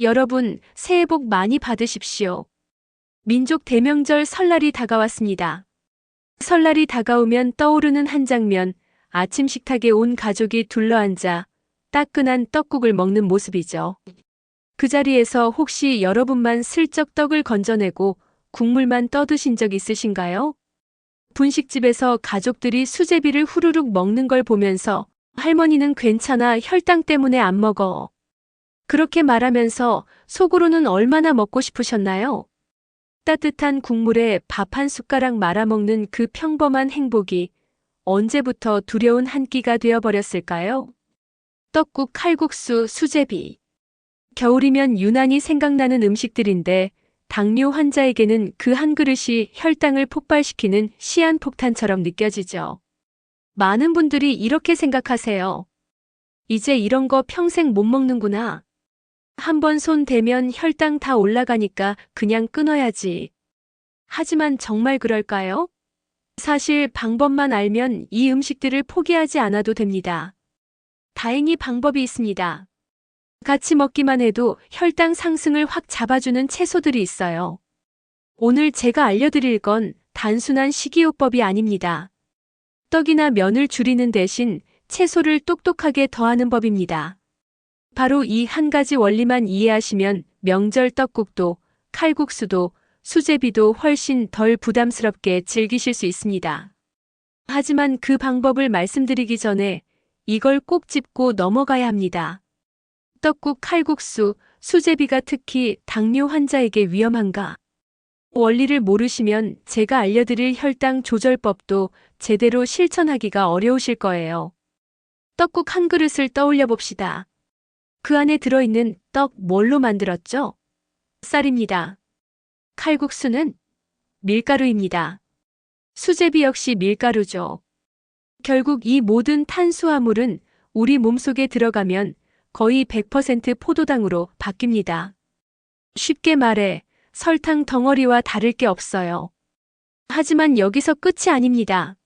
여러분, 새해 복 많이 받으십시오. 민족 대명절 설날이 다가왔습니다. 설날이 다가오면 떠오르는 한 장면, 아침 식탁에 온 가족이 둘러앉아 따끈한 떡국을 먹는 모습이죠. 그 자리에서 혹시 여러분만 슬쩍 떡을 건져내고 국물만 떠드신 적 있으신가요? 분식집에서 가족들이 수제비를 후루룩 먹는 걸 보면서 할머니는 괜찮아, 혈당 때문에 안 먹어. 그렇게 말하면서 속으로는 얼마나 먹고 싶으셨나요? 따뜻한 국물에 밥 한 숟가락 말아먹는 그 평범한 행복이 언제부터 두려운 한 끼가 되어버렸을까요? 떡국, 칼국수, 수제비. 겨울이면 유난히 생각나는 음식들인데 당뇨 환자에게는 그 한 그릇이 혈당을 폭발시키는 시한폭탄처럼 느껴지죠. 많은 분들이 이렇게 생각하세요. 이제 이런 거 평생 못 먹는구나. 한번 손 대면 혈당 다 올라가니까 그냥 끊어야지. 하지만 정말 그럴까요? 사실 방법만 알면 이 음식들을 포기하지 않아도 됩니다. 다행히 방법이 있습니다. 같이 먹기만 해도 혈당 상승을 확 잡아주는 채소들이 있어요. 오늘 제가 알려드릴 건 단순한 식이요법이 아닙니다. 떡이나 면을 줄이는 대신 채소를 똑똑하게 더하는 법입니다. 바로 이 한 가지 원리만 이해하시면 명절 떡국도, 칼국수도, 수제비도 훨씬 덜 부담스럽게 즐기실 수 있습니다. 하지만 그 방법을 말씀드리기 전에 이걸 꼭 짚고 넘어가야 합니다. 떡국, 칼국수, 수제비가 특히 당뇨 환자에게 위험한가? 원리를 모르시면 제가 알려드릴 혈당 조절법도 제대로 실천하기가 어려우실 거예요. 떡국 한 그릇을 떠올려 봅시다. 그 안에 들어있는 떡 뭘로 만들었죠? 쌀입니다. 칼국수는 밀가루입니다. 수제비 역시 밀가루죠. 결국 이 모든 탄수화물은 우리 몸속에 들어가면 거의 100% 포도당으로 바뀝니다. 쉽게 말해 설탕 덩어리와 다를 게 없어요. 하지만 여기서 끝이 아닙니다.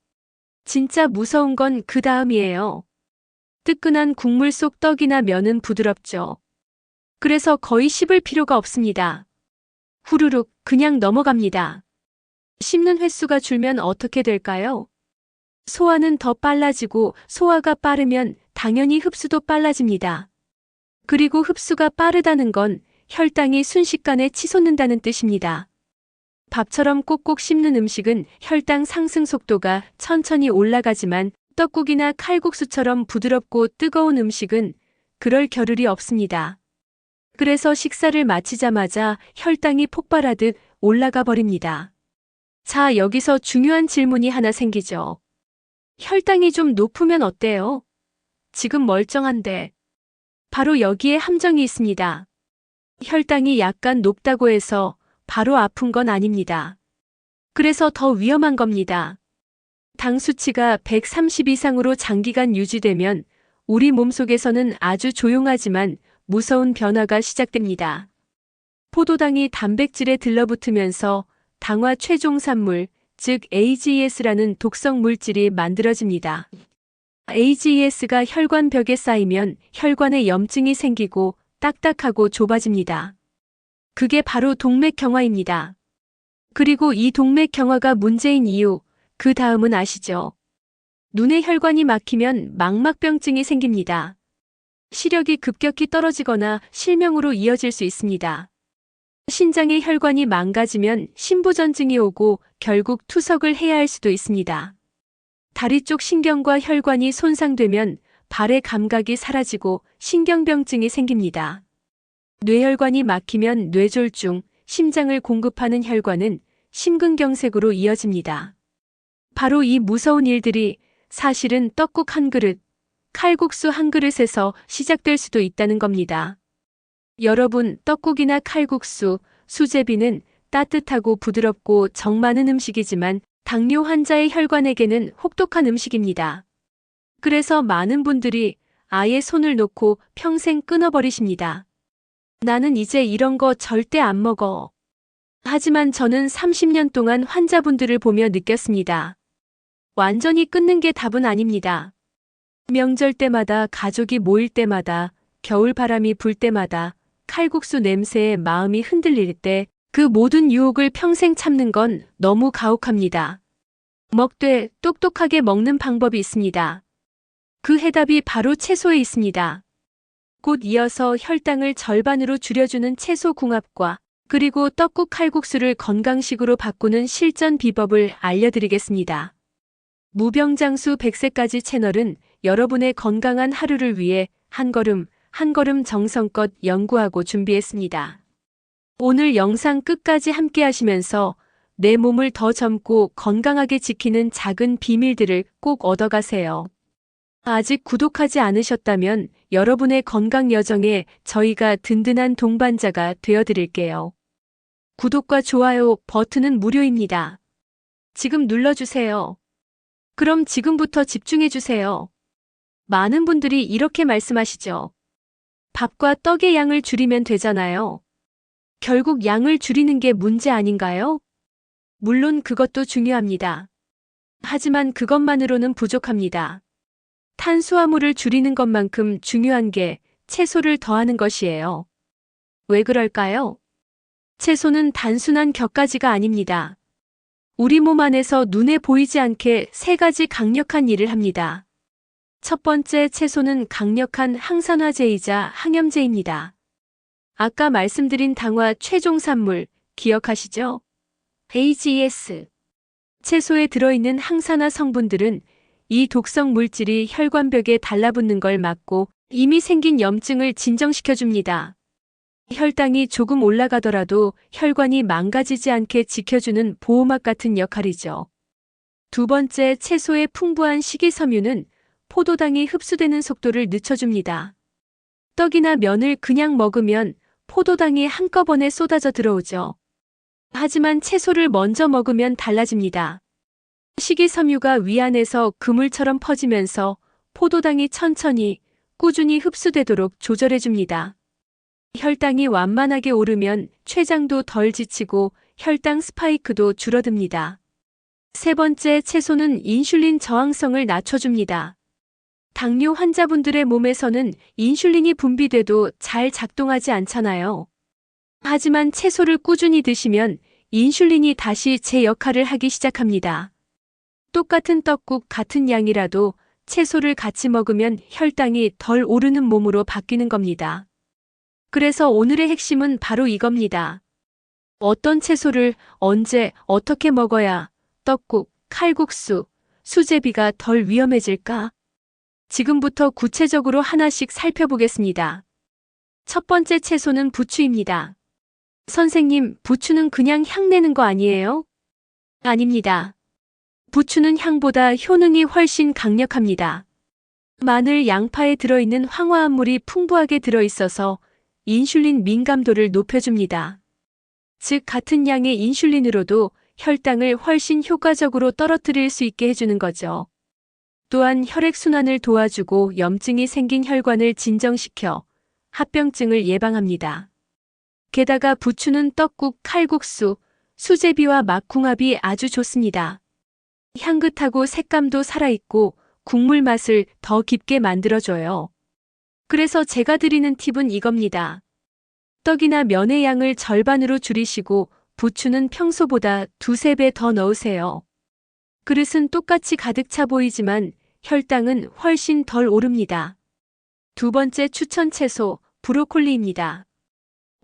진짜 무서운 건 그 다음이에요. 뜨끈한 국물 속 떡이나 면은 부드럽죠. 그래서 거의 씹을 필요가 없습니다. 후루룩 그냥 넘어갑니다. 씹는 횟수가 줄면 어떻게 될까요? 소화는 더 빨라지고 소화가 빠르면 당연히 흡수도 빨라집니다. 그리고 흡수가 빠르다는 건 혈당이 순식간에 치솟는다는 뜻입니다. 밥처럼 꼭꼭 씹는 음식은 혈당 상승 속도가 천천히 올라가지만 떡국이나 칼국수처럼 부드럽고 뜨거운 음식은 그럴 겨를이 없습니다. 그래서 식사를 마치자마자 혈당이 폭발하듯 올라가 버립니다. 자, 여기서 중요한 질문이 하나 생기죠. 혈당이 좀 높으면 어때요? 지금 멀쩡한데. 바로 여기에 함정이 있습니다. 혈당이 약간 높다고 해서 바로 아픈 건 아닙니다. 그래서 더 위험한 겁니다. 당 수치가 130 이상으로 장기간 유지되면 우리 몸속에서는 아주 조용하지만 무서운 변화가 시작됩니다. 포도당이 단백질에 들러붙으면서 당화 최종산물, 즉 AGES라는 독성 물질이 만들어집니다. AGES가 혈관벽에 쌓이면 혈관에 염증이 생기고 딱딱하고 좁아집니다. 그게 바로 동맥경화입니다. 그리고 이 동맥경화가 문제인 이유, 그 다음은 아시죠? 눈의 혈관이 막히면 망막병증이 생깁니다. 시력이 급격히 떨어지거나 실명으로 이어질 수 있습니다. 신장의 혈관이 망가지면 심부전증이 오고 결국 투석을 해야 할 수도 있습니다. 다리 쪽 신경과 혈관이 손상되면 발의 감각이 사라지고 신경병증이 생깁니다. 뇌혈관이 막히면 뇌졸중, 심장을 공급하는 혈관은 심근경색으로 이어집니다. 바로 이 무서운 일들이 사실은 떡국 한 그릇, 칼국수 한 그릇에서 시작될 수도 있다는 겁니다. 여러분, 떡국이나 칼국수, 수제비는 따뜻하고 부드럽고 정 많은 음식이지만 당뇨 환자의 혈관에게는 혹독한 음식입니다. 그래서 많은 분들이 아예 손을 놓고 평생 끊어버리십니다. 나는 이제 이런 거 절대 안 먹어. 하지만 저는 30년 동안 환자분들을 보며 느꼈습니다. 완전히 끊는 게 답은 아닙니다. 명절 때마다, 가족이 모일 때마다, 겨울바람이 불 때마다 칼국수 냄새에 마음이 흔들릴 때 그 모든 유혹을 평생 참는 건 너무 가혹합니다. 먹되 똑똑하게 먹는 방법이 있습니다. 그 해답이 바로 채소에 있습니다. 곧 이어서 혈당을 절반으로 줄여주는 채소 궁합과 그리고 떡국 칼국수를 건강식으로 바꾸는 실전 비법을 알려드리겠습니다. 무병장수 100세까지 채널은 여러분의 건강한 하루를 위해 한 걸음 한 걸음 정성껏 연구하고 준비했습니다. 오늘 영상 끝까지 함께 하시면서 내 몸을 더 젊고 건강하게 지키는 작은 비밀들을 꼭 얻어가세요. 아직 구독하지 않으셨다면 여러분의 건강 여정에 저희가 든든한 동반자가 되어드릴게요. 구독과 좋아요 버튼은 무료입니다. 지금 눌러주세요. 그럼 지금부터 집중해주세요. 많은 분들이 이렇게 말씀하시죠. 밥과 떡의 양을 줄이면 되잖아요. 결국 양을 줄이는 게 문제 아닌가요? 물론 그것도 중요합니다. 하지만 그것만으로는 부족합니다. 탄수화물을 줄이는 것만큼 중요한 게 채소를 더하는 것이에요. 왜 그럴까요? 채소는 단순한 격가지가 아닙니다. 우리 몸 안에서 눈에 보이지 않게 세 가지 강력한 일을 합니다. 첫 번째, 채소는 강력한 항산화제이자 항염제입니다. 아까 말씀드린 당화 최종산물 기억하시죠? AGS. 채소에 들어있는 항산화 성분들은 이 독성 물질이 혈관벽에 달라붙는 걸 막고 이미 생긴 염증을 진정시켜줍니다. 혈당이 조금 올라가더라도 혈관이 망가지지 않게 지켜주는 보호막 같은 역할이죠. 두 번째, 채소의 풍부한 식이섬유는 포도당이 흡수되는 속도를 늦춰줍니다. 떡이나 면을 그냥 먹으면 포도당이 한꺼번에 쏟아져 들어오죠. 하지만 채소를 먼저 먹으면 달라집니다. 식이섬유가 위 안에서 그물처럼 퍼지면서 포도당이 천천히 꾸준히 흡수되도록 조절해줍니다. 혈당이 완만하게 오르면 췌장도 덜 지치고 혈당 스파이크도 줄어듭니다. 세 번째, 채소는 인슐린 저항성을 낮춰줍니다. 당뇨 환자분들의 몸에서는 인슐린이 분비돼도 잘 작동하지 않잖아요. 하지만 채소를 꾸준히 드시면 인슐린이 다시 제 역할을 하기 시작합니다. 똑같은 떡국 같은 양이라도 채소를 같이 먹으면 혈당이 덜 오르는 몸으로 바뀌는 겁니다. 그래서 오늘의 핵심은 바로 이겁니다. 어떤 채소를 언제 어떻게 먹어야 떡국, 칼국수, 수제비가 덜 위험해질까? 지금부터 구체적으로 하나씩 살펴보겠습니다. 첫 번째 채소는 부추입니다. 선생님, 부추는 그냥 향 내는 거 아니에요? 아닙니다. 부추는 향보다 효능이 훨씬 강력합니다. 마늘, 양파에 들어있는 황화합물이 풍부하게 들어있어서 인슐린 민감도를 높여줍니다. 즉, 같은 양의 인슐린으로도 혈당을 훨씬 효과적으로 떨어뜨릴 수 있게 해주는 거죠. 또한 혈액순환을 도와주고 염증이 생긴 혈관을 진정시켜 합병증을 예방합니다. 게다가 부추는 떡국, 칼국수, 수제비와 맛궁합이 아주 좋습니다. 향긋하고 색감도 살아있고 국물 맛을 더 깊게 만들어줘요. 그래서 제가 드리는 팁은 이겁니다. 떡이나 면의 양을 절반으로 줄이시고 부추는 평소보다 2~3배 더 넣으세요. 그릇은 똑같이 가득 차 보이지만 혈당은 훨씬 덜 오릅니다. 두 번째 추천 채소, 브로콜리입니다.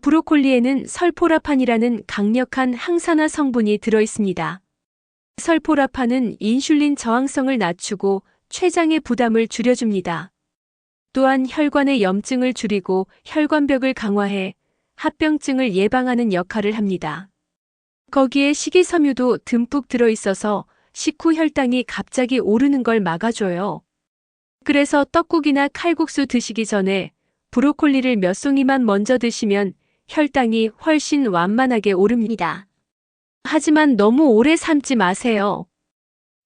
브로콜리에는 설포라판이라는 강력한 항산화 성분이 들어있습니다. 설포라판은 인슐린 저항성을 낮추고 췌장의 부담을 줄여줍니다. 또한 혈관의 염증을 줄이고 혈관벽을 강화해 합병증을 예방하는 역할을 합니다. 거기에 식이섬유도 듬뿍 들어있어서 식후 혈당이 갑자기 오르는 걸 막아줘요. 그래서 떡국이나 칼국수 드시기 전에 브로콜리를 몇 송이만 먼저 드시면 혈당이 훨씬 완만하게 오릅니다. 하지만 너무 오래 삶지 마세요.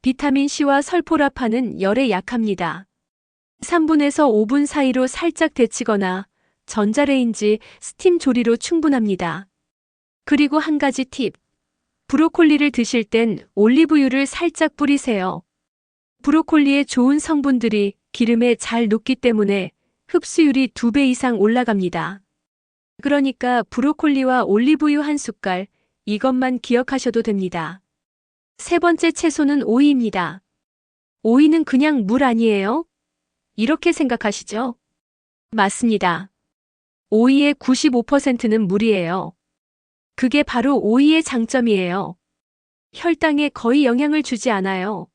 비타민C와 설포라판은 열에 약합니다. 3분에서 5분 사이로 살짝 데치거나 전자레인지, 스팀 조리로 충분합니다. 그리고 한 가지 팁. 브로콜리를 드실 땐 올리브유를 살짝 뿌리세요. 브로콜리의 좋은 성분들이 기름에 잘 녹기 때문에 흡수율이 2배 이상 올라갑니다. 그러니까 브로콜리와 올리브유 한 숟갈, 이것만 기억하셔도 됩니다. 세 번째 채소는 오이입니다. 오이는 그냥 물 아니에요? 이렇게 생각하시죠? 맞습니다. 오이의 95%는 물이에요. 그게 바로 오이의 장점이에요. 혈당에 거의 영향을 주지 않아요.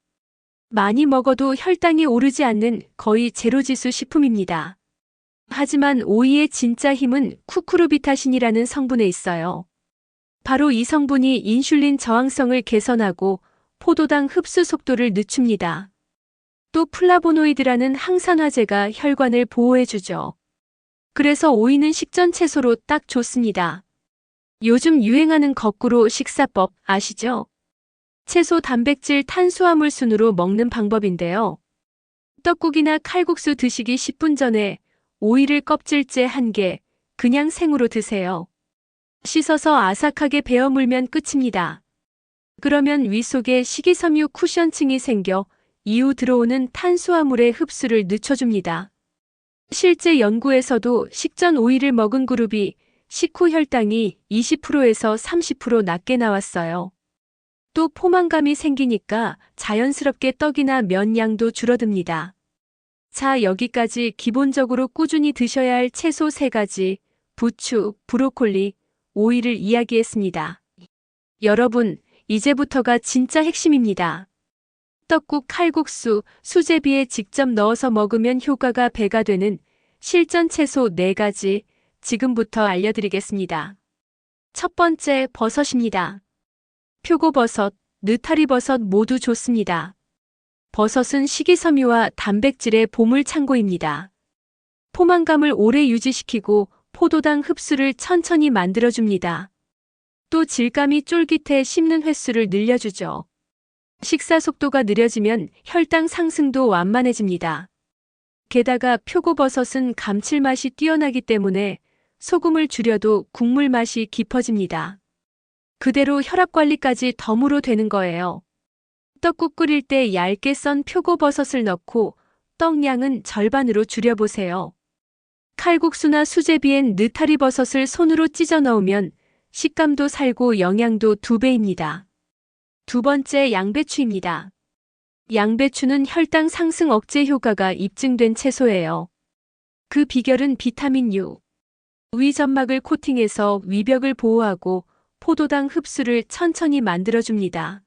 많이 먹어도 혈당이 오르지 않는 거의 제로지수 식품입니다. 하지만 오이의 진짜 힘은 쿠쿠르비타신이라는 성분에 있어요. 바로 이 성분이 인슐린 저항성을 개선하고 포도당 흡수 속도를 늦춥니다. 또 플라보노이드라는 항산화제가 혈관을 보호해주죠. 그래서 오이는 식전 채소로 딱 좋습니다. 요즘 유행하는 거꾸로 식사법 아시죠? 채소 단백질 탄수화물 순으로 먹는 방법인데요. 떡국이나 칼국수 드시기 10분 전에 오이를 껍질째 1개, 그냥 생으로 드세요. 씻어서 아삭하게 베어 물면 끝입니다. 그러면 위 속에 식이섬유 쿠션층이 생겨 이후 들어오는 탄수화물의 흡수를 늦춰줍니다. 실제 연구에서도 식전 오이를 먹은 그룹이 식후 혈당이 20%에서 30% 낮게 나왔어요. 또 포만감이 생기니까 자연스럽게 떡이나 면 양도 줄어듭니다. 자, 여기까지 기본적으로 꾸준히 드셔야 할 채소 3가지, 부추, 브로콜리, 오이를 이야기했습니다. 여러분, 이제부터가 진짜 핵심입니다. 떡국, 칼국수, 수제비에 직접 넣어서 먹으면 효과가 배가 되는 실전 채소 4가지 지금부터 알려드리겠습니다. 첫 번째, 버섯입니다. 표고버섯, 느타리버섯 모두 좋습니다. 버섯은 식이섬유와 단백질의 보물 창고입니다. 포만감을 오래 유지시키고 포도당 흡수를 천천히 만들어줍니다. 또 질감이 쫄깃해 씹는 횟수를 늘려주죠. 식사 속도가 느려지면 혈당 상승도 완만해집니다. 게다가 표고버섯은 감칠맛이 뛰어나기 때문에 소금을 줄여도 국물 맛이 깊어집니다. 그대로 혈압 관리까지 덤으로 되는 거예요. 떡국 끓일 때 얇게 썬 표고버섯을 넣고 떡 양은 절반으로 줄여보세요. 칼국수나 수제비엔 느타리버섯을 손으로 찢어 넣으면 식감도 살고 영양도 2배입니다. 두 번째, 양배추입니다. 양배추는 혈당 상승 억제 효과가 입증된 채소예요. 그 비결은 비타민 U. 위 점막을 코팅해서 위벽을 보호하고 포도당 흡수를 천천히 만들어줍니다.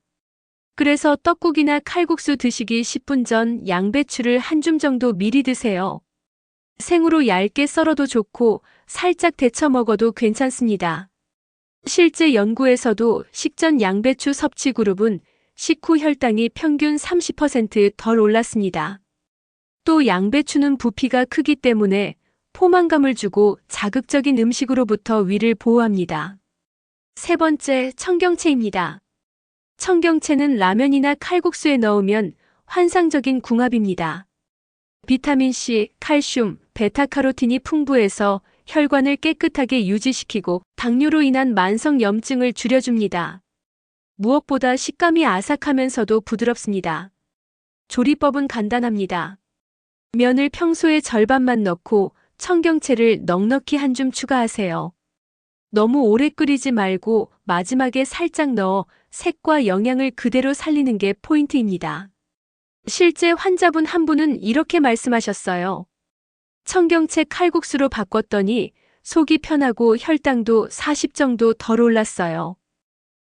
그래서 떡국이나 칼국수 드시기 10분 전 양배추를 한 줌 정도 미리 드세요. 생으로 얇게 썰어도 좋고 살짝 데쳐 먹어도 괜찮습니다. 실제 연구에서도 식전 양배추 섭취 그룹은 식후 혈당이 평균 30% 덜 올랐습니다. 또 양배추는 부피가 크기 때문에 포만감을 주고 자극적인 음식으로부터 위를 보호합니다. 세 번째, 청경채입니다. 청경채는 라면이나 칼국수에 넣으면 환상적인 궁합입니다. 비타민C, 칼슘, 베타카로틴이 풍부해서 혈관을 깨끗하게 유지시키고 당뇨로 인한 만성 염증을 줄여줍니다. 무엇보다 식감이 아삭하면서도 부드럽습니다. 조리법은 간단합니다. 면을 평소의 절반만 넣고 청경채를 넉넉히 한 줌 추가하세요. 너무 오래 끓이지 말고 마지막에 살짝 넣어 색과 영양을 그대로 살리는 게 포인트입니다. 실제 환자분 한 분은 이렇게 말씀하셨어요. 청경채 칼국수로 바꿨더니 속이 편하고 혈당도 40 정도 덜 올랐어요.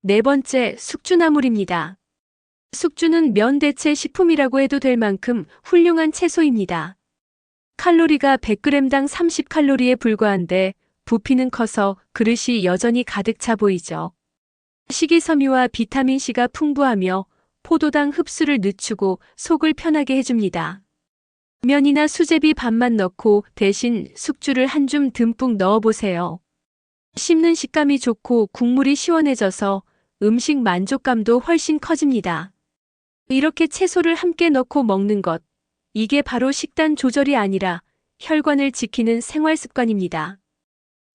네 번째, 숙주나물입니다. 숙주는 면 대체 식품이라고 해도 될 만큼 훌륭한 채소입니다. 칼로리가 100g당 30칼로리에 불과한데 부피는 커서 그릇이 여전히 가득 차 보이죠. 식이섬유와 비타민C가 풍부하며 포도당 흡수를 늦추고 속을 편하게 해줍니다. 면이나 수제비 반만 넣고 대신 숙주를 한 줌 듬뿍 넣어보세요. 씹는 식감이 좋고 국물이 시원해져서 음식 만족감도 훨씬 커집니다. 이렇게 채소를 함께 넣고 먹는 것, 이게 바로 식단 조절이 아니라 혈관을 지키는 생활 습관입니다.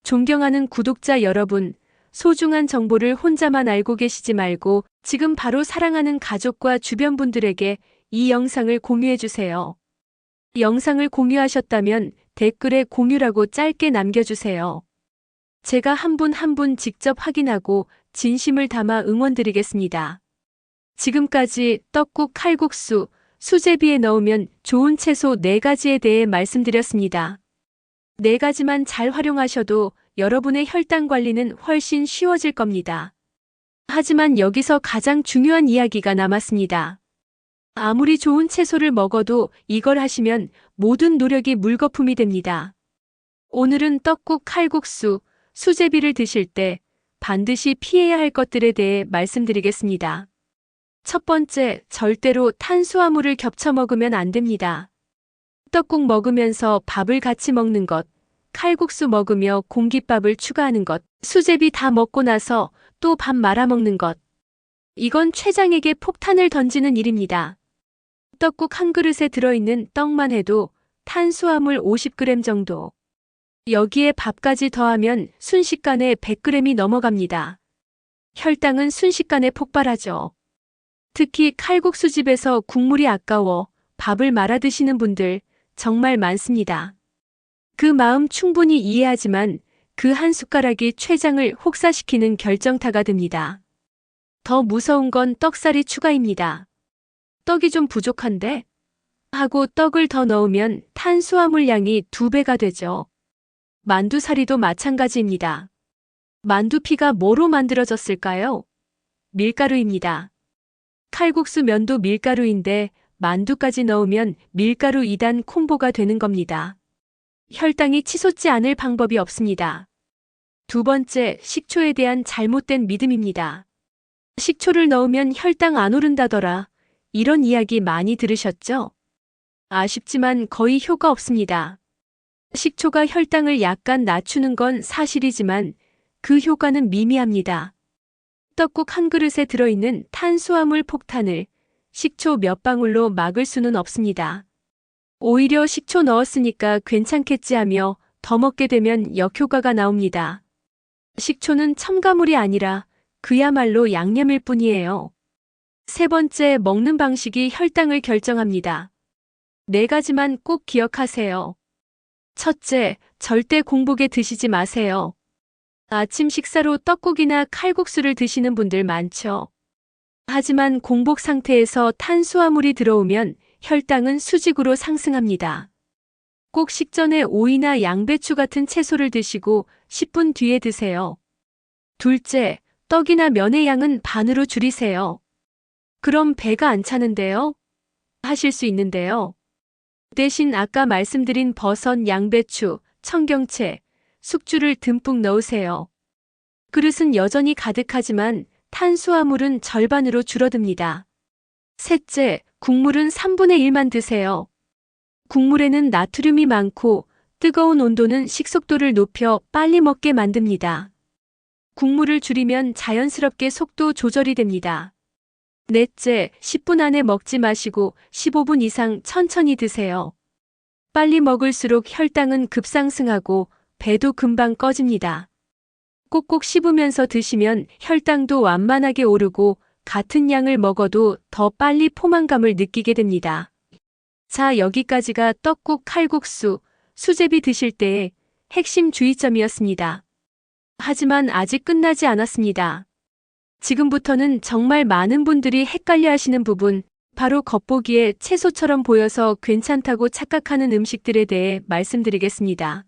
존경하는 구독자 여러분, 소중한 정보를 혼자만 알고 계시지 말고 지금 바로 사랑하는 가족과 주변 분들에게 이 영상을 공유해주세요. 영상을 공유하셨다면 댓글에 공유라고 짧게 남겨주세요. 제가 한 분 한 분 직접 확인하고 진심을 담아 응원드리겠습니다. 지금까지 떡국, 칼국수, 수제비에 넣으면 좋은 채소 4가지에 대해 말씀드렸습니다. 4가지만 잘 활용하셔도 여러분의 혈당 관리는 훨씬 쉬워질 겁니다. 하지만 여기서 가장 중요한 이야기가 남았습니다. 아무리 좋은 채소를 먹어도 이걸 하시면 모든 노력이 물거품이 됩니다. 오늘은 떡국, 칼국수, 수제비를 드실 때 반드시 피해야 할 것들에 대해 말씀드리겠습니다. 첫 번째, 절대로 탄수화물을 겹쳐 먹으면 안 됩니다. 떡국 먹으면서 밥을 같이 먹는 것, 칼국수 먹으며 공깃밥을 추가하는 것, 수제비 다 먹고 나서 또 밥 말아 먹는 것. 이건 췌장에게 폭탄을 던지는 일입니다. 떡국 한 그릇에 들어있는 떡만 해도 탄수화물 50g 정도. 여기에 밥까지 더하면 순식간에 100g이 넘어갑니다. 혈당은 순식간에 폭발하죠. 특히 칼국수집에서 국물이 아까워 밥을 말아 드시는 분들 정말 많습니다. 그 마음 충분히 이해하지만 그 한 숟가락이 췌장을 혹사시키는 결정타가 됩니다. 더 무서운 건 떡살이 추가입니다. 떡이 좀 부족한데? 하고 떡을 더 넣으면 탄수화물 양이 2배가 되죠. 만두사리도 마찬가지입니다. 만두피가 뭐로 만들어졌을까요? 밀가루입니다. 칼국수 면도 밀가루인데 만두까지 넣으면 밀가루 2단 콤보가 되는 겁니다. 혈당이 치솟지 않을 방법이 없습니다. 두 번째, 식초에 대한 잘못된 믿음입니다. 식초를 넣으면 혈당 안 오른다더라. 이런 이야기 많이 들으셨죠? 아쉽지만 거의 효과 없습니다. 식초가 혈당을 약간 낮추는 건 사실이지만 그 효과는 미미합니다. 떡국 한 그릇에 들어있는 탄수화물 폭탄을 식초 몇 방울로 막을 수는 없습니다. 오히려 식초 넣었으니까 괜찮겠지 하며 더 먹게 되면 역효과가 나옵니다. 식초는 첨가물이 아니라 그야말로 양념일 뿐이에요. 세 번째, 먹는 방식이 혈당을 결정합니다. 4가지만 꼭 기억하세요. 첫째, 절대 공복에 드시지 마세요. 아침 식사로 떡국이나 칼국수를 드시는 분들 많죠. 하지만 공복 상태에서 탄수화물이 들어오면 혈당은 수직으로 상승합니다. 꼭 식전에 오이나 양배추 같은 채소를 드시고 10분 뒤에 드세요. 둘째, 떡이나 면의 양은 반으로 줄이세요. 그럼 배가 안 차는데요? 하실 수 있는데요. 대신 아까 말씀드린 버섯, 양배추, 청경채, 숙주를 듬뿍 넣으세요. 그릇은 여전히 가득하지만 탄수화물은 절반으로 줄어듭니다. 셋째, 국물은 3분의 1만 드세요. 국물에는 나트륨이 많고 뜨거운 온도는 식속도를 높여 빨리 먹게 만듭니다. 국물을 줄이면 자연스럽게 속도 조절이 됩니다. 넷째, 10분 안에 먹지 마시고 15분 이상 천천히 드세요. 빨리 먹을수록 혈당은 급상승하고 배도 금방 꺼집니다. 꼭꼭 씹으면서 드시면 혈당도 완만하게 오르고 같은 양을 먹어도 더 빨리 포만감을 느끼게 됩니다. 자, 여기까지가 떡국, 칼국수, 수제비 드실 때의 핵심 주의점이었습니다. 하지만 아직 끝나지 않았습니다. 지금부터는 정말 많은 분들이 헷갈려 하시는 부분, 바로 겉보기에 채소처럼 보여서 괜찮다고 착각하는 음식들에 대해 말씀드리겠습니다.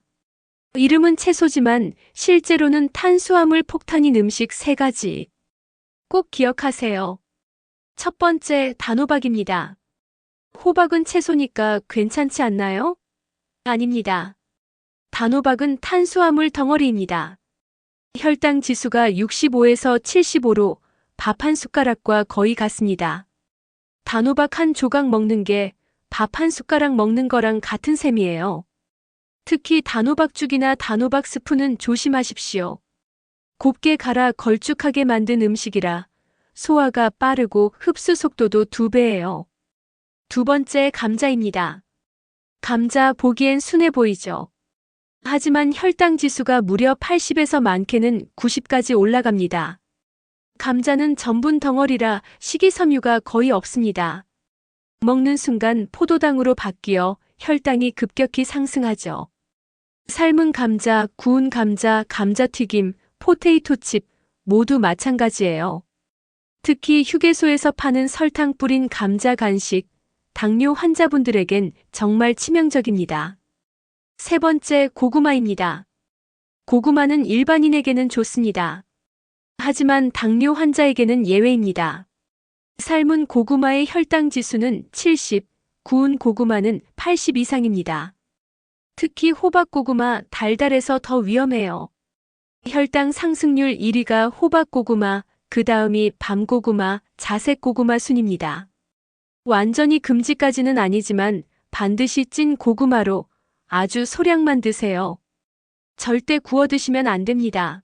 이름은 채소지만 실제로는 탄수화물 폭탄인 음식 3가지. 꼭 기억하세요. 첫 번째, 단호박입니다. 호박은 채소니까 괜찮지 않나요? 아닙니다. 단호박은 탄수화물 덩어리입니다. 혈당 지수가 65에서 75로 밥 한 숟가락과 거의 같습니다. 단호박 한 조각 먹는 게 밥 한 숟가락 먹는 거랑 같은 셈이에요. 특히 단호박죽이나 단호박 스프는 조심하십시오. 곱게 갈아 걸쭉하게 만든 음식이라 소화가 빠르고 흡수 속도도 2배예요. 두 번째, 감자입니다. 감자 보기엔 순해 보이죠. 하지만 혈당 지수가 무려 80에서 많게는 90까지 올라갑니다. 감자는 전분 덩어리라 식이섬유가 거의 없습니다. 먹는 순간 포도당으로 바뀌어 혈당이 급격히 상승하죠. 삶은 감자, 구운 감자, 감자튀김, 포테이토칩 모두 마찬가지예요. 특히 휴게소에서 파는 설탕 뿌린 감자 간식, 당뇨 환자분들에겐 정말 치명적입니다. 세 번째, 고구마입니다. 고구마는 일반인에게는 좋습니다. 하지만 당뇨 환자에게는 예외입니다. 삶은 고구마의 혈당 지수는 70, 구운 고구마는 80 이상입니다. 특히 호박고구마 달달해서 더 위험해요. 혈당 상승률 1위가 호박고구마, 그 다음이 밤고구마, 자색고구마 순입니다. 완전히 금지까지는 아니지만 반드시 찐 고구마로 아주 소량만 드세요. 절대 구워 드시면 안 됩니다.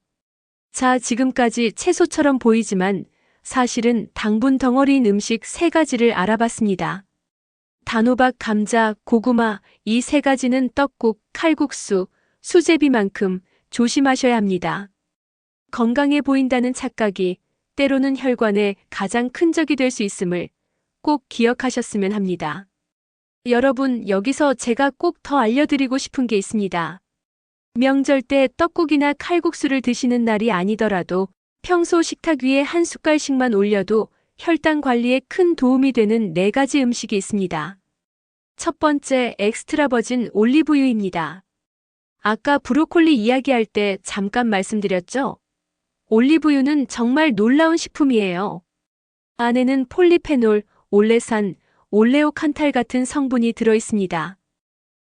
자, 지금까지 채소처럼 보이지만 사실은 당분 덩어리인 음식 3가지를 알아봤습니다. 단호박, 감자, 고구마 이 3가지는 떡국, 칼국수, 수제비만큼 조심하셔야 합니다. 건강해 보인다는 착각이 때로는 혈관에 가장 큰 적이 될 수 있음을 꼭 기억하셨으면 합니다. 여러분, 여기서 제가 꼭 더 알려드리고 싶은 게 있습니다. 명절 때 떡국이나 칼국수를 드시는 날이 아니더라도 평소 식탁 위에 한 숟갈씩만 올려도 혈당 관리에 큰 도움이 되는 4가지 음식이 있습니다. 첫 번째, 엑스트라 버진 올리브유입니다. 아까 브로콜리 이야기할 때 잠깐 말씀드렸죠? 올리브유는 정말 놀라운 식품이에요. 안에는 폴리페놀, 올레산, 올레오칸탈 같은 성분이 들어있습니다.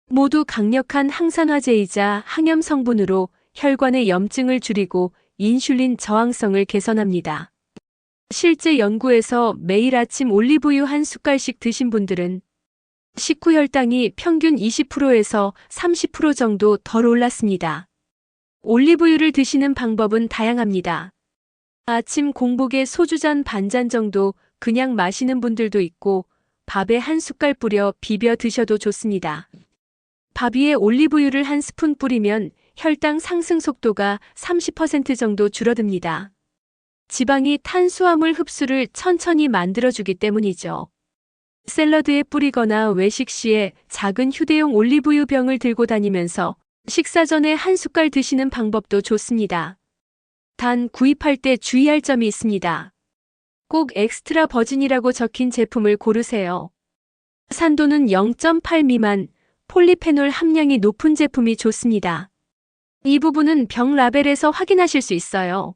모두 강력한 항산화제이자 항염 성분으로 혈관의 염증을 줄이고 인슐린 저항성을 개선합니다. 실제 연구에서 매일 아침 올리브유 한 숟갈씩 드신 분들은 식후 혈당이 평균 20%에서 30% 정도 덜 올랐습니다. 올리브유를 드시는 방법은 다양합니다. 아침 공복에 소주잔 반잔 정도 그냥 마시는 분들도 있고 밥에 한 숟갈 뿌려 비벼 드셔도 좋습니다. 밥 위에 올리브유를 한 스푼 뿌리면 혈당 상승 속도가 30% 정도 줄어듭니다. 지방이 탄수화물 흡수를 천천히 만들어주기 때문이죠. 샐러드에 뿌리거나 외식 시에 작은 휴대용 올리브유 병을 들고 다니면서 식사 전에 한 숟갈 드시는 방법도 좋습니다. 단 구입할 때 주의할 점이 있습니다. 꼭 엑스트라 버진이라고 적힌 제품을 고르세요. 산도는 0.8 미만, 폴리페놀 함량이 높은 제품이 좋습니다. 이 부분은 병 라벨에서 확인하실 수 있어요.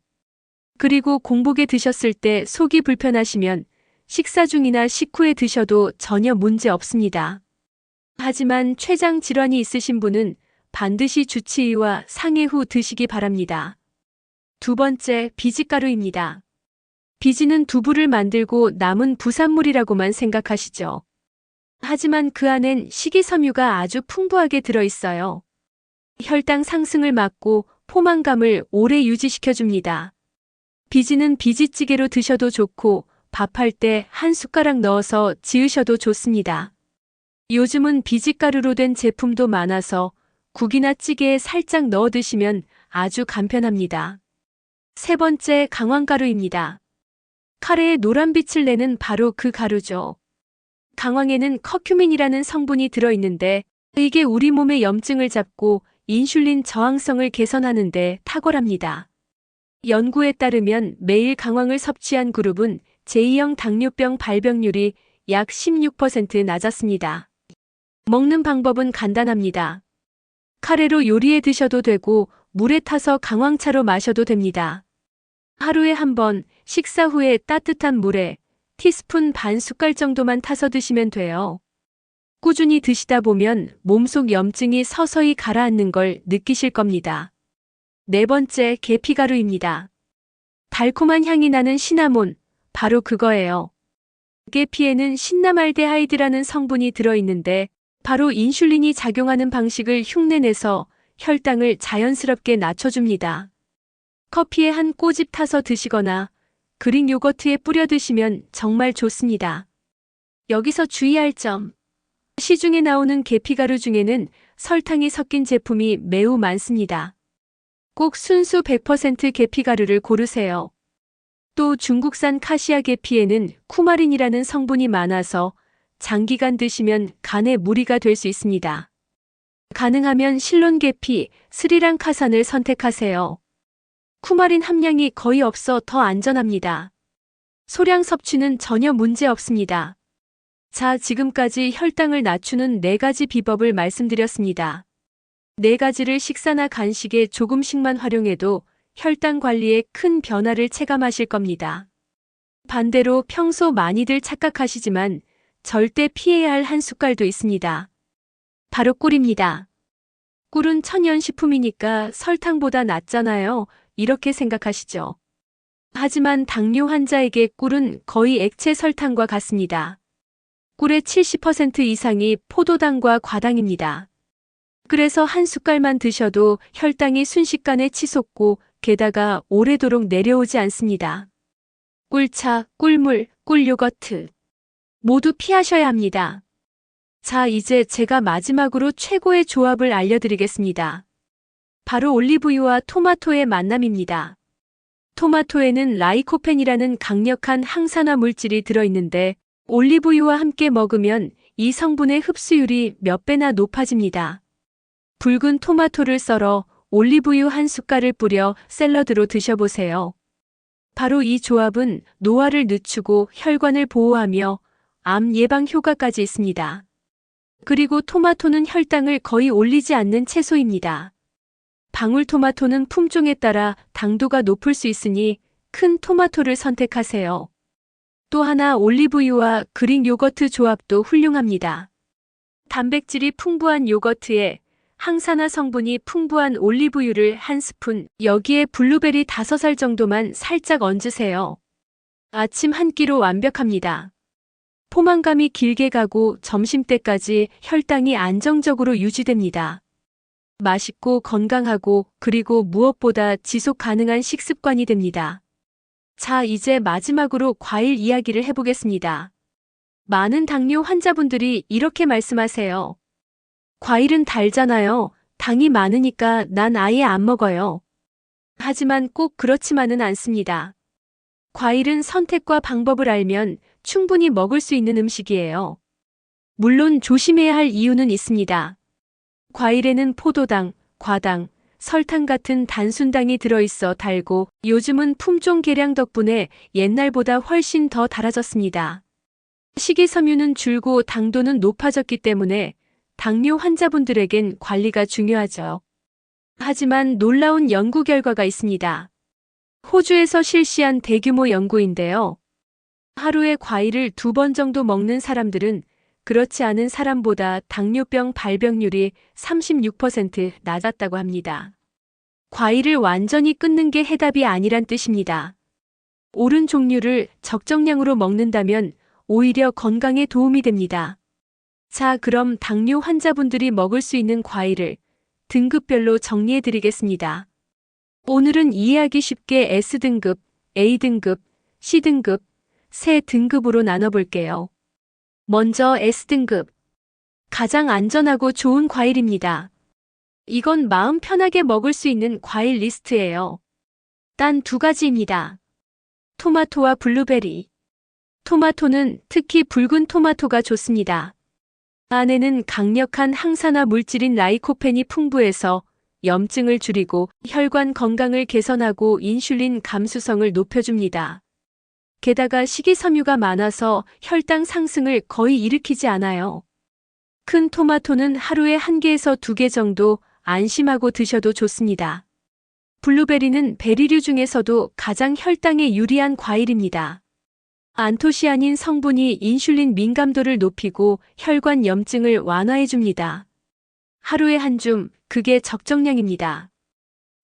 그리고 공복에 드셨을 때 속이 불편하시면 식사 중이나 식후에 드셔도 전혀 문제 없습니다. 하지만 췌장 질환이 있으신 분은 반드시 주치의와 상의 후 드시기 바랍니다. 두 번째, 비지가루입니다. 비지는 두부를 만들고 남은 부산물이라고만 생각하시죠. 하지만 그 안엔 식이섬유가 아주 풍부하게 들어있어요. 혈당 상승을 막고 포만감을 오래 유지시켜줍니다. 비지는 비지찌개로 드셔도 좋고 밥할 때 한 숟가락 넣어서 지으셔도 좋습니다. 요즘은 비지가루로 된 제품도 많아서 국이나 찌개에 살짝 넣어 드시면 아주 간편합니다. 세 번째, 강황가루입니다. 카레에 노란빛을 내는 바로 그 가루죠. 강황에는 커큐민이라는 성분이 들어있는데 이게 우리 몸의 염증을 잡고 인슐린 저항성을 개선하는 데 탁월합니다. 연구에 따르면 매일 강황을 섭취한 그룹은 제2형 당뇨병 발병률이 약 16% 낮았습니다. 먹는 방법은 간단합니다. 카레로 요리해 드셔도 되고 물에 타서 강황차로 마셔도 됩니다. 하루에 한 번 식사 후에 따뜻한 물에 티스푼 반 숟갈 정도만 타서 드시면 돼요. 꾸준히 드시다 보면 몸속 염증이 서서히 가라앉는 걸 느끼실 겁니다. 네 번째, 계피가루입니다. 달콤한 향이 나는 시나몬, 바로 그거예요. 계피에는 신나말데하이드라는 성분이 들어있는데 바로 인슐린이 작용하는 방식을 흉내내서 혈당을 자연스럽게 낮춰줍니다. 커피에 한 꼬집 타서 드시거나 그릭 요거트에 뿌려 드시면 정말 좋습니다. 여기서 주의할 점. 시중에 나오는 계피가루 중에는 설탕이 섞인 제품이 매우 많습니다. 꼭 순수 100% 계피가루를 고르세요. 또 중국산 카시아 계피에는 쿠마린이라는 성분이 많아서 장기간 드시면 간에 무리가 될 수 있습니다. 가능하면 실론계피, 스리랑카산을 선택하세요. 쿠마린 함량이 거의 없어 더 안전합니다. 소량 섭취는 전혀 문제 없습니다. 자, 지금까지 혈당을 낮추는 4가지 비법을 말씀드렸습니다. 4가지를 식사나 간식에 조금씩만 활용해도 혈당 관리에 큰 변화를 체감하실 겁니다. 반대로 평소 많이들 착각하시지만 절대 피해야 할 한 숟갈도 있습니다. 바로 꿀입니다. 꿀은 천연식품이니까 설탕보다 낫잖아요. 이렇게 생각하시죠. 하지만 당뇨 환자에게 꿀은 거의 액체 설탕과 같습니다. 꿀의 70% 이상이 포도당과 과당입니다. 그래서 한 숟갈만 드셔도 혈당이 순식간에 치솟고 게다가 오래도록 내려오지 않습니다. 꿀차, 꿀물, 꿀요거트 모두 피하셔야 합니다. 자, 이제 제가 마지막으로 최고의 조합을 알려드리겠습니다. 바로 올리브유와 토마토의 만남입니다. 토마토에는 라이코펜이라는 강력한 항산화 물질이 들어있는데 올리브유와 함께 먹으면 이 성분의 흡수율이 몇 배나 높아집니다. 붉은 토마토를 썰어 올리브유 한 숟갈을 뿌려 샐러드로 드셔보세요. 바로 이 조합은 노화를 늦추고 혈관을 보호하며 암 예방 효과까지 있습니다. 그리고 토마토는 혈당을 거의 올리지 않는 채소입니다. 방울토마토는 품종에 따라 당도가 높을 수 있으니 큰 토마토를 선택하세요. 또 하나 올리브유와 그릭 요거트 조합도 훌륭합니다. 단백질이 풍부한 요거트에 항산화 성분이 풍부한 올리브유를 한 스푼, 여기에 블루베리 5알 정도만 살짝 얹으세요. 아침 한 끼로 완벽합니다. 포만감이 길게 가고 점심때까지 혈당이 안정적으로 유지됩니다. 맛있고 건강하고 그리고 무엇보다 지속 가능한 식습관이 됩니다. 자, 이제 마지막으로 과일 이야기를 해보겠습니다. 많은 당뇨 환자분들이 이렇게 말씀하세요. 과일은 달잖아요. 당이 많으니까 난 아예 안 먹어요. 하지만 꼭 그렇지만은 않습니다. 과일은 선택과 방법을 알면 충분히 먹을 수 있는 음식이에요. 물론 조심해야 할 이유는 있습니다. 과일에는 포도당, 과당, 설탕 같은 단순당이 들어있어 달고 요즘은 품종 개량 덕분에 옛날보다 훨씬 더 달아졌습니다. 식이섬유는 줄고 당도는 높아졌기 때문에 당뇨 환자분들에겐 관리가 중요하죠. 하지만 놀라운 연구 결과가 있습니다. 호주에서 실시한 대규모 연구인데요. 하루에 과일을 2번 정도 먹는 사람들은 그렇지 않은 사람보다 당뇨병 발병률이 36% 낮았다고 합니다. 과일을 완전히 끊는 게 해답이 아니란 뜻입니다. 옳은 종류를 적정량으로 먹는다면 오히려 건강에 도움이 됩니다. 자, 그럼 당뇨 환자분들이 먹을 수 있는 과일을 등급별로 정리해 드리겠습니다. 오늘은 이해하기 쉽게 S등급, A등급, C등급, 세 등급으로 나눠볼게요. 먼저 S등급. 가장 안전하고 좋은 과일입니다. 이건 마음 편하게 먹을 수 있는 과일 리스트예요. 단 2가지입니다. 토마토와 블루베리. 토마토는 특히 붉은 토마토가 좋습니다. 안에는 강력한 항산화 물질인 라이코펜이 풍부해서 염증을 줄이고 혈관 건강을 개선하고 인슐린 감수성을 높여줍니다. 게다가 식이섬유가 많아서 혈당 상승을 거의 일으키지 않아요. 큰 토마토는 하루에 1개에서 2개 정도 안심하고 드셔도 좋습니다. 블루베리는 베리류 중에서도 가장 혈당에 유리한 과일입니다. 안토시아닌 성분이 인슐린 민감도를 높이고 혈관 염증을 완화해줍니다. 하루에 한 줌, 그게 적정량입니다.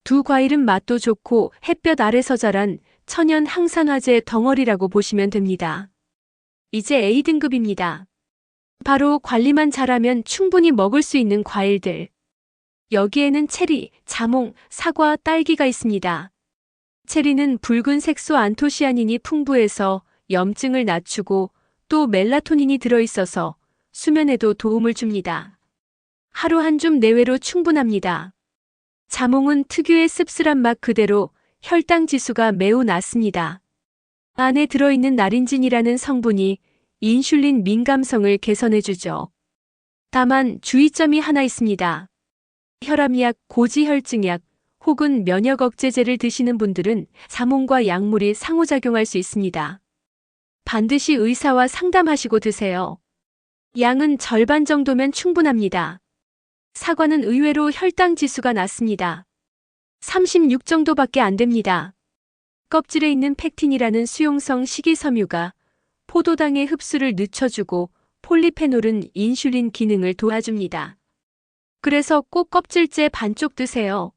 2 과일은 맛도 좋고 햇볕 아래서 자란 천연 항산화제 덩어리라고 보시면 됩니다. 이제 A등급입니다. 바로 관리만 잘하면 충분히 먹을 수 있는 과일들. 여기에는 체리, 자몽, 사과, 딸기가 있습니다. 체리는 붉은 색소 안토시아닌이 풍부해서 염증을 낮추고 또 멜라토닌이 들어있어서 수면에도 도움을 줍니다. 하루 한 줌 내외로 충분합니다. 자몽은 특유의 씁쓸한 맛 그대로 혈당 지수가 매우 낮습니다. 안에 들어있는 나린진이라는 성분이 인슐린 민감성을 개선해주죠. 다만 주의점이 하나 있습니다. 혈압약, 고지혈증약 혹은 면역 억제제를 드시는 분들은 사몽과 약물이 상호작용할 수 있습니다. 반드시 의사와 상담하시고 드세요. 양은 절반 정도면 충분합니다. 사과는 의외로 혈당 지수가 낮습니다. 36 정도밖에 안 됩니다. 껍질에 있는 팩틴이라는 수용성 식이섬유가 포도당의 흡수를 늦춰주고 폴리페놀은 인슐린 기능을 도와줍니다. 그래서 꼭 껍질째 반쪽 드세요.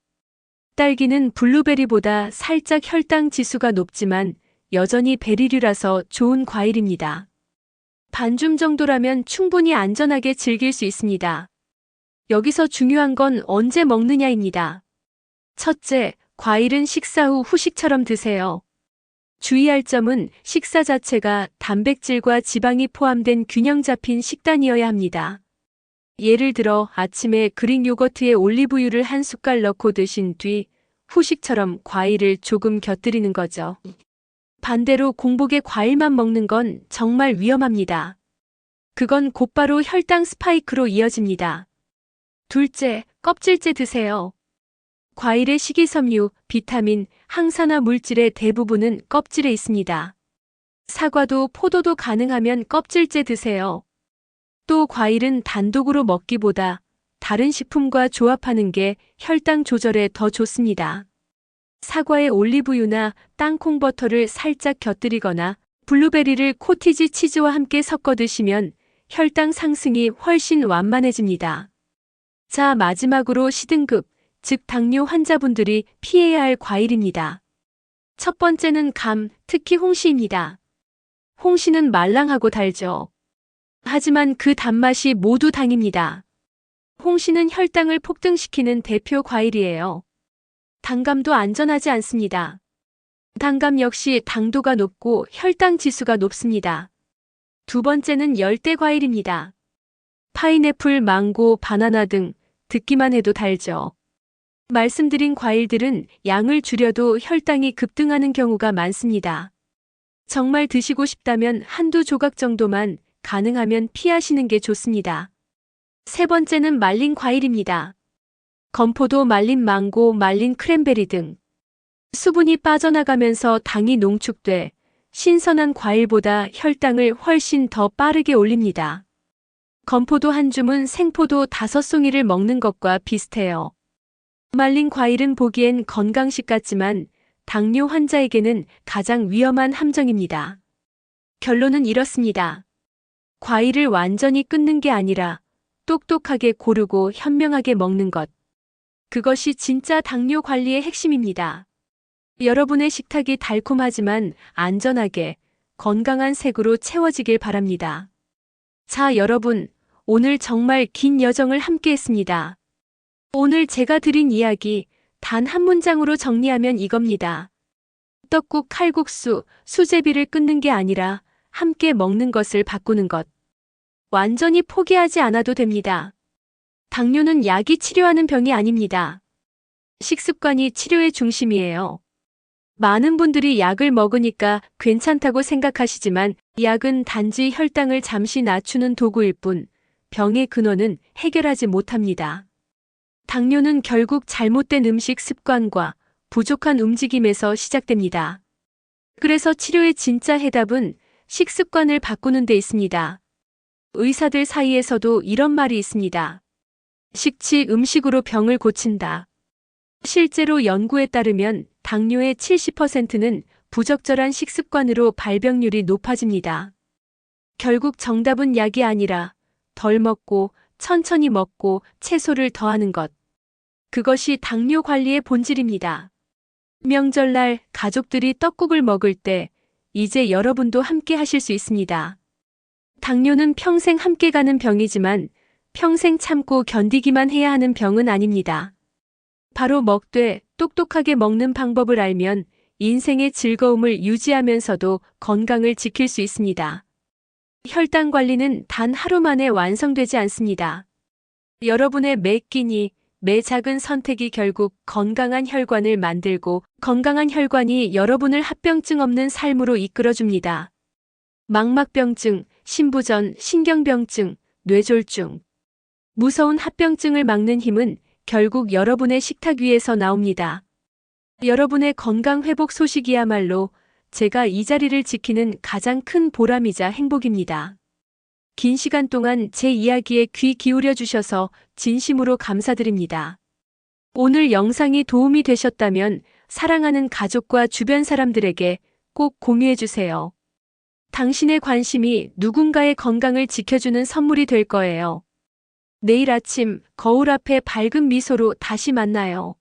딸기는 블루베리보다 살짝 혈당 지수가 높지만 여전히 베리류라서 좋은 과일입니다. 반줌 정도라면 충분히 안전하게 즐길 수 있습니다. 여기서 중요한 건 언제 먹느냐입니다. 첫째, 과일은 식사 후 후식처럼 드세요. 주의할 점은 식사 자체가 단백질과 지방이 포함된 균형 잡힌 식단이어야 합니다. 예를 들어 아침에 그릭 요거트에 올리브유를 한 숟갈 넣고 드신 뒤 후식처럼 과일을 조금 곁들이는 거죠. 반대로 공복에 과일만 먹는 건 정말 위험합니다. 그건 곧바로 혈당 스파이크로 이어집니다. 둘째, 껍질째 드세요. 과일의 식이섬유, 비타민, 항산화 물질의 대부분은 껍질에 있습니다. 사과도 포도도 가능하면 껍질째 드세요. 또 과일은 단독으로 먹기보다 다른 식품과 조합하는 게 혈당 조절에 더 좋습니다. 사과에 올리브유나 땅콩 버터를 살짝 곁들이거나 블루베리를 코티지 치즈와 함께 섞어 드시면 혈당 상승이 훨씬 완만해집니다. 자, 마지막으로 C등급, 즉 당뇨 환자분들이 피해야 할 과일입니다. 첫 번째는 감, 특히 홍시입니다. 홍시는 말랑하고 달죠. 하지만 그 단맛이 모두 당입니다. 홍시는 혈당을 폭등시키는 대표 과일이에요. 단감도 안전하지 않습니다. 단감 역시 당도가 높고 혈당 지수가 높습니다. 두 번째는 열대 과일입니다. 파인애플, 망고, 바나나 등 듣기만 해도 달죠. 말씀드린 과일들은 양을 줄여도 혈당이 급등하는 경우가 많습니다. 정말 드시고 싶다면 한두 조각 정도만, 가능하면 피하시는 게 좋습니다. 세 번째는 말린 과일입니다. 건포도, 말린 망고, 말린 크랜베리 등 수분이 빠져나가면서 당이 농축돼 신선한 과일보다 혈당을 훨씬 더 빠르게 올립니다. 건포도 한 줌은 생포도 5송이를 먹는 것과 비슷해요. 말린 과일은 보기엔 건강식 같지만 당뇨 환자에게는 가장 위험한 함정입니다. 결론은 이렇습니다. 과일을 완전히 끊는 게 아니라 똑똑하게 고르고 현명하게 먹는 것. 그것이 진짜 당뇨 관리의 핵심입니다. 여러분의 식탁이 달콤하지만 안전하게 건강한 색으로 채워지길 바랍니다. 자, 여러분, 오늘 정말 긴 여정을 함께 했습니다. 오늘 제가 드린 이야기 단 한 문장으로 정리하면 이겁니다. 떡국, 칼국수, 수제비를 끊는 게 아니라 함께 먹는 것을 바꾸는 것. 완전히 포기하지 않아도 됩니다. 당뇨는 약이 치료하는 병이 아닙니다. 식습관이 치료의 중심이에요. 많은 분들이 약을 먹으니까 괜찮다고 생각하시지만 약은 단지 혈당을 잠시 낮추는 도구일 뿐 병의 근원은 해결하지 못합니다. 당뇨는 결국 잘못된 음식 습관과 부족한 움직임에서 시작됩니다. 그래서 치료의 진짜 해답은 식습관을 바꾸는 데 있습니다. 의사들 사이에서도 이런 말이 있습니다. 식치, 음식으로 병을 고친다. 실제로 연구에 따르면 당뇨의 70%는 부적절한 식습관으로 발병률이 높아집니다. 결국 정답은 약이 아니라 덜 먹고 천천히 먹고 채소를 더하는 것. 그것이 당뇨 관리의 본질입니다. 명절날 가족들이 떡국을 먹을 때 이제 여러분도 함께 하실 수 있습니다. 당뇨는 평생 함께 가는 병이지만 평생 참고 견디기만 해야 하는 병은 아닙니다. 바로 먹되 똑똑하게 먹는 방법을 알면 인생의 즐거움을 유지하면서도 건강을 지킬 수 있습니다. 혈당 관리는 단 하루 만에 완성되지 않습니다. 여러분의 매 끼니, 매 작은 선택이 결국 건강한 혈관을 만들고 건강한 혈관이 여러분을 합병증 없는 삶으로 이끌어줍니다. 망막병증, 신부전, 신경병증, 뇌졸중. 무서운 합병증을 막는 힘은 결국 여러분의 식탁 위에서 나옵니다. 여러분의 건강 회복 소식이야말로 제가 이 자리를 지키는 가장 큰 보람이자 행복입니다. 긴 시간 동안 제 이야기에 귀 기울여 주셔서 진심으로 감사드립니다. 오늘 영상이 도움이 되셨다면 사랑하는 가족과 주변 사람들에게 꼭 공유해 주세요. 당신의 관심이 누군가의 건강을 지켜주는 선물이 될 거예요. 내일 아침 거울 앞에 밝은 미소로 다시 만나요.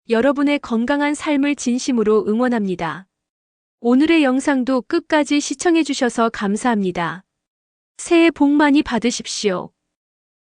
여러분의 건강한 삶을 진심으로 응원합니다. 오늘의 영상도 끝까지 시청해 주셔서 감사합니다. 새해 복 많이 받으십시오.